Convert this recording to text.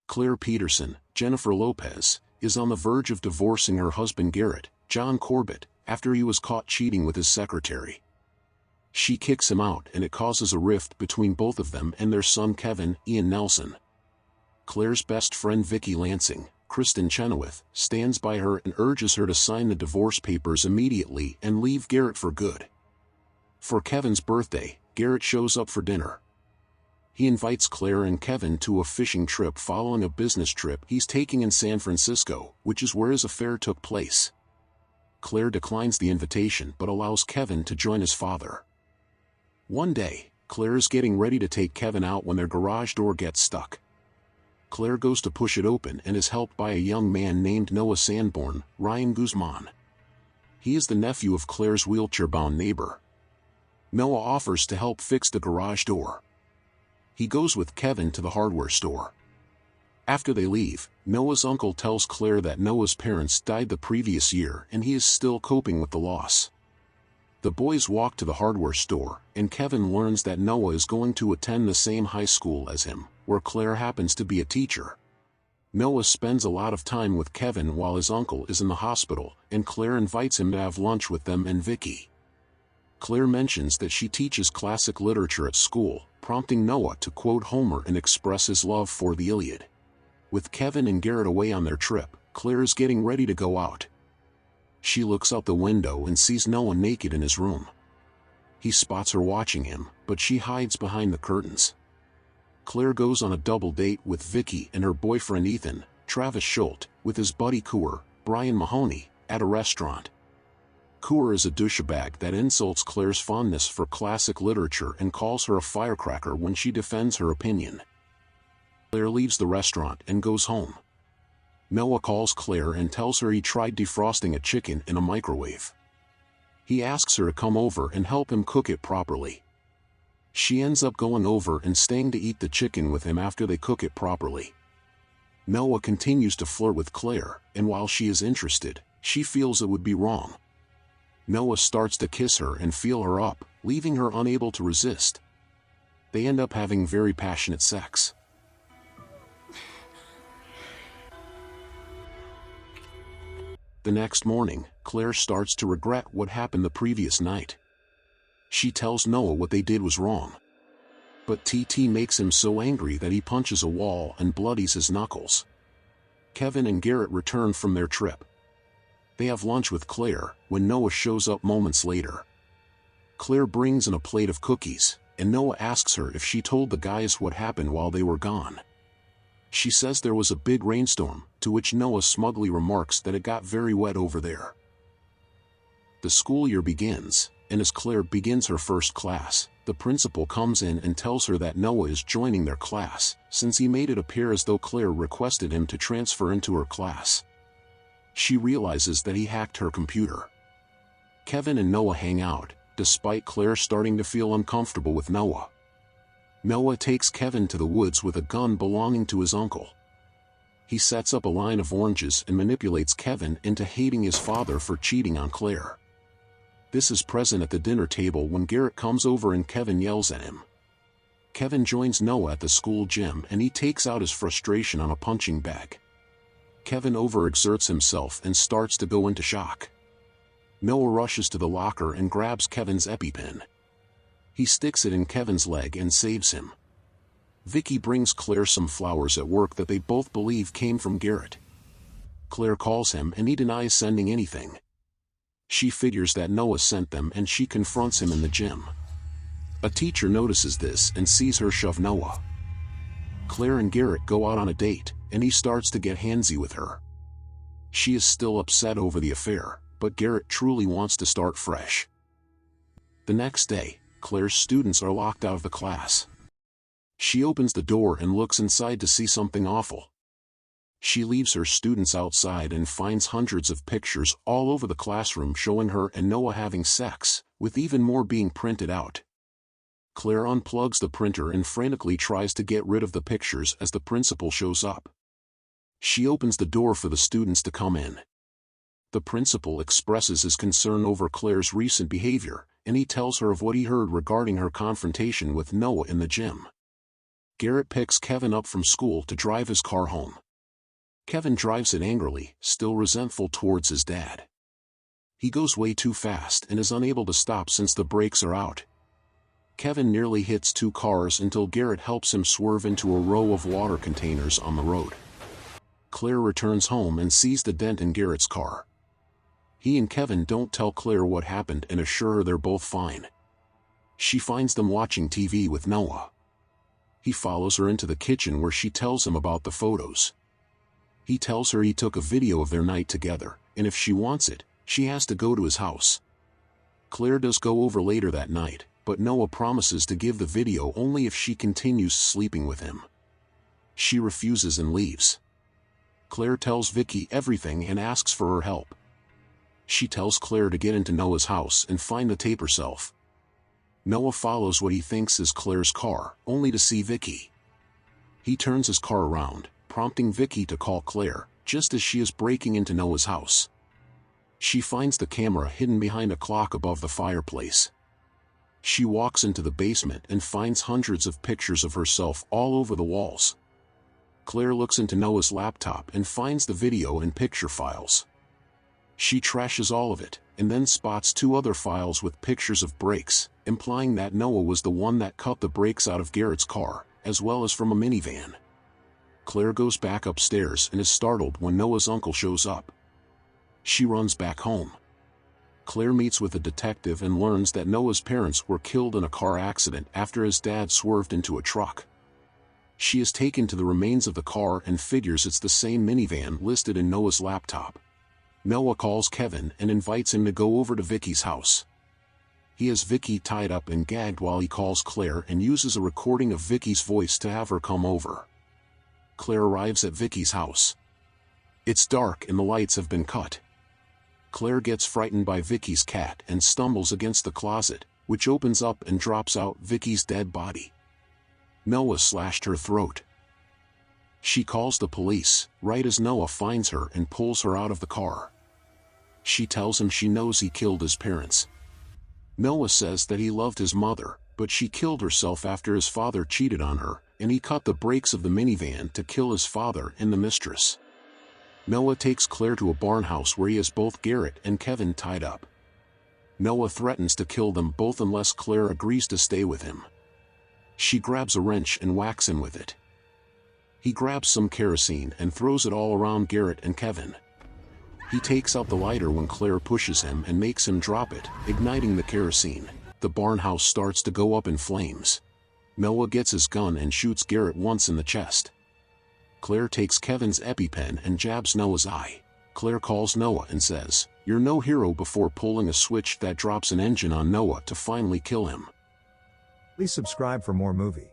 Claire Peterson, Jennifer Lopez, is on the verge of divorcing her husband Garrett, John Corbett, after he was caught cheating with his secretary. She kicks him out and it causes a rift between both of them and their son Kevin, Ian Nelson. Claire's best friend Vicki Lansing, Kristen Chenoweth, stands by her and urges her to sign the divorce papers immediately and leave Garrett for good. For Kevin's birthday, Garrett shows up for dinner. He invites Claire and Kevin to a fishing trip following a business trip he's taking in San Francisco, which is where his affair took place. Claire declines the invitation but allows Kevin to join his father. One day, Claire is getting ready to take Kevin out when their garage door gets stuck. Claire goes to push it open and is helped by a young man named Noah Sanborn, Ryan Guzman. He is the nephew of Claire's wheelchair-bound neighbor. Noah offers to help fix the garage door. He goes with Kevin to the hardware store. After they leave, Noah's uncle tells Claire that Noah's parents died the previous year and he is still coping with the loss. The boys walk to the hardware store, and Kevin learns that Noah is going to attend the same high school as him, where Claire happens to be a teacher. Noah spends a lot of time with Kevin while his uncle is in the hospital, and Claire invites him to have lunch with them and Vicki. Claire mentions that she teaches classic literature at school, prompting Noah to quote Homer and express his love for the Iliad. With Kevin and Garrett away on their trip, Claire is getting ready to go out. She looks out the window and sees Noah naked in his room. He spots her watching him, but she hides behind the curtains. Claire goes on a double date with Vicki and her boyfriend Ethan, Travis Schultz, with his buddy Coor, Brian Mahoney, at a restaurant. Coor is a douchebag that insults Claire's fondness for classic literature and calls her a firecracker when she defends her opinion. Claire leaves the restaurant and goes home. Noah calls Claire and tells her he tried defrosting a chicken in a microwave. He asks her to come over and help him cook it properly. She ends up going over and staying to eat the chicken with him after they cook it properly. Noah continues to flirt with Claire, and while she is interested, she feels it would be wrong. Noah starts to kiss her and feel her up, leaving her unable to resist. They end up having very passionate sex. The next morning, Claire starts to regret what happened the previous night. She tells Noah what they did was wrong. But TT makes him so angry that he punches a wall and bloodies his knuckles. Kevin and Garrett return from their trip. They have lunch with Claire, when Noah shows up moments later. Claire brings in a plate of cookies, and Noah asks her if she told the guys what happened while they were gone. She says there was a big rainstorm, to which Noah smugly remarks that it got very wet over there. The school year begins, and as Claire begins her first class, the principal comes in and tells her that Noah is joining their class, since he made it appear as though Claire requested him to transfer into her class. She realizes that he hacked her computer. Kevin and Noah hang out, despite Claire starting to feel uncomfortable with Noah. Noah takes Kevin to the woods with a gun belonging to his uncle. He sets up a line of oranges and manipulates Kevin into hating his father for cheating on Claire. This is present at the dinner table when Garrett comes over and Kevin yells at him. Kevin joins Noah at the school gym and he takes out his frustration on a punching bag. Kevin overexerts himself and starts to go into shock. Noah rushes to the locker and grabs Kevin's EpiPen. He sticks it in Kevin's leg and saves him. Vicki brings Claire some flowers at work that they both believe came from Garrett. Claire calls him and he denies sending anything. She figures that Noah sent them and she confronts him in the gym. A teacher notices this and sees her shove Noah. Claire and Garrett go out on a date, and he starts to get handsy with her. She is still upset over the affair, but Garrett truly wants to start fresh. The next day, Claire's students are locked out of the class. She opens the door and looks inside to see something awful. She leaves her students outside and finds hundreds of pictures all over the classroom showing her and Noah having sex, with even more being printed out. Claire unplugs the printer and frantically tries to get rid of the pictures as the principal shows up. She opens the door for the students to come in. The principal expresses his concern over Claire's recent behavior, and he tells her of what he heard regarding her confrontation with Noah in the gym. Garrett picks Kevin up from school to drive his car home. Kevin drives it angrily, still resentful towards his dad. He goes way too fast and is unable to stop since the brakes are out. Kevin nearly hits two cars until Garrett helps him swerve into a row of water containers on the road. Claire returns home and sees the dent in Garrett's car. He and Kevin don't tell Claire what happened and assure her they're both fine. She finds them watching TV with Noah. He follows her into the kitchen where she tells him about the photos. He tells her he took a video of their night together, and if she wants it, she has to go to his house. Claire does go over later that night, but Noah promises to give the video only if she continues sleeping with him. She refuses and leaves. Claire tells Vicky everything and asks for her help. She tells Claire to get into Noah's house and find the tape herself. Noah follows what he thinks is Claire's car, only to see Vicky. He turns his car around, prompting Vicky to call Claire, just as she is breaking into Noah's house. She finds the camera hidden behind a clock above the fireplace. She walks into the basement and finds hundreds of pictures of herself all over the walls. Claire looks into Noah's laptop and finds the video and picture files. She trashes all of it, and then spots two other files with pictures of brakes, implying that Noah was the one that cut the brakes out of Garrett's car, as well as from a minivan. Claire goes back upstairs and is startled when Noah's uncle shows up. She runs back home. Claire meets with a detective and learns that Noah's parents were killed in a car accident after his dad swerved into a truck. She is taken to the remains of the car and figures it's the same minivan listed in Noah's laptop. Noah calls Kevin and invites him to go over to Vicky's house. He has Vicky tied up and gagged while he calls Claire and uses a recording of Vicky's voice to have her come over. Claire arrives at Vicky's house. It's dark and the lights have been cut. Claire gets frightened by Vicky's cat and stumbles against the closet, which opens up and drops out Vicky's dead body. Noah slashed her throat. She calls the police, right as Noah finds her and pulls her out of the car. She tells him she knows he killed his parents. Noah says that he loved his mother, but she killed herself after his father cheated on her, and he cut the brakes of the minivan to kill his father and the mistress. Noah takes Claire to a barn house where he has both Garrett and Kevin tied up. Noah threatens to kill them both unless Claire agrees to stay with him. She grabs a wrench and whacks him with it. He grabs some kerosene and throws it all around Garrett and Kevin. He takes out the lighter when Claire pushes him and makes him drop it, igniting the kerosene. The barn house starts to go up in flames. Noah gets his gun and shoots Garrett once in the chest. Claire takes Kevin's EpiPen and jabs Noah's eye. Claire calls Noah and says, "You're no hero," before pulling a switch that drops an engine on Noah to finally kill him. Please subscribe for more movie